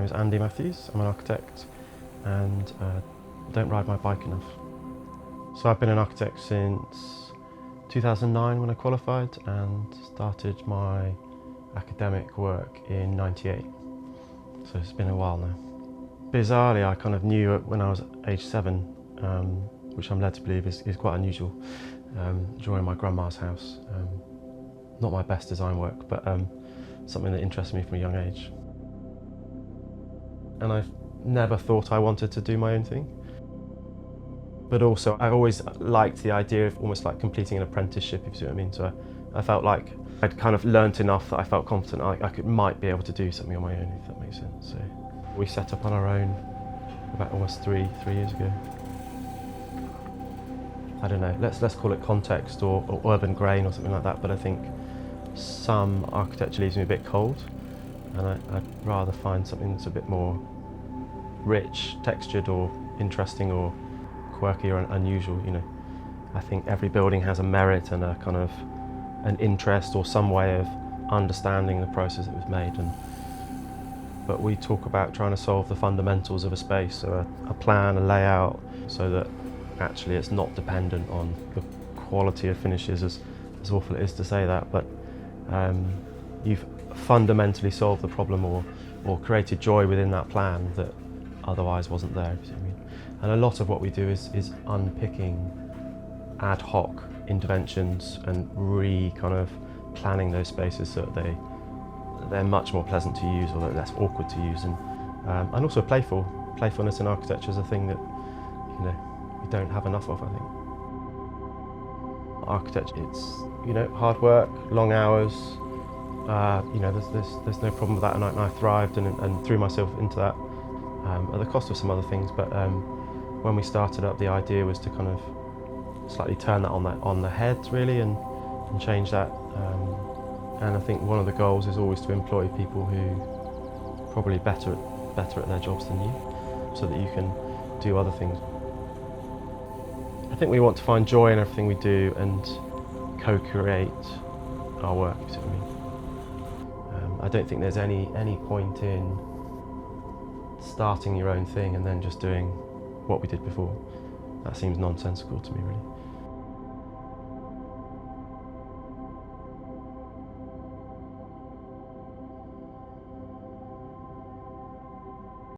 is Andy Matthews. I'm an architect and don't ride my bike enough. So I've been an architect since 2009 when I qualified and started my academic work in '98. So it's been a while now. Bizarrely, I kind of knew it when I was age 7, which I'm led to believe is quite unusual, drawing my grandma's house. Not my best design work, but something that interested me from a young age. And I've never thought I wanted to do my own thing. But also, I always liked the idea of almost like completing an apprenticeship, if you see what I mean. So I felt like I'd kind of learnt enough that I felt confident I might be able to do something on my own, if that makes sense. So we set up on our own about almost three years ago. I don't know, let's call it context or urban grain or something like that, but I think some architecture leaves me a bit cold, and I'd rather find something that's a bit more rich, textured or interesting or quirky or unusual, you know. I think every building has a merit and a kind of an interest or some way of understanding the process that was made, but we talk about trying to solve the fundamentals of a space, so a plan, a layout, so that actually it's not dependent on the quality of finishes, as awful it is to say that, but you've fundamentally solved the problem or created joy within that plan that otherwise wasn't there, if you see what I mean. And a lot of what we do is unpicking ad hoc interventions and kind of planning those spaces so that they're much more pleasant to use or they're less awkward to use, and also playfulness in architecture is a thing that, you know, we don't have enough of, I think. Architecture, it's, you know, hard work, long hours, you know, there's no problem with that, and I thrived and threw myself into that at the cost of some other things, but when we started up, the idea was to kind of slightly turn that on the head, really, and change that. And I think one of the goals is always to employ people who are probably better at their jobs than you, so that you can do other things. I think we want to find joy in everything we do and co-create our work, you see what I mean? I don't think there's any point in starting your own thing and then just doing what we did before. That seems nonsensical to me, really.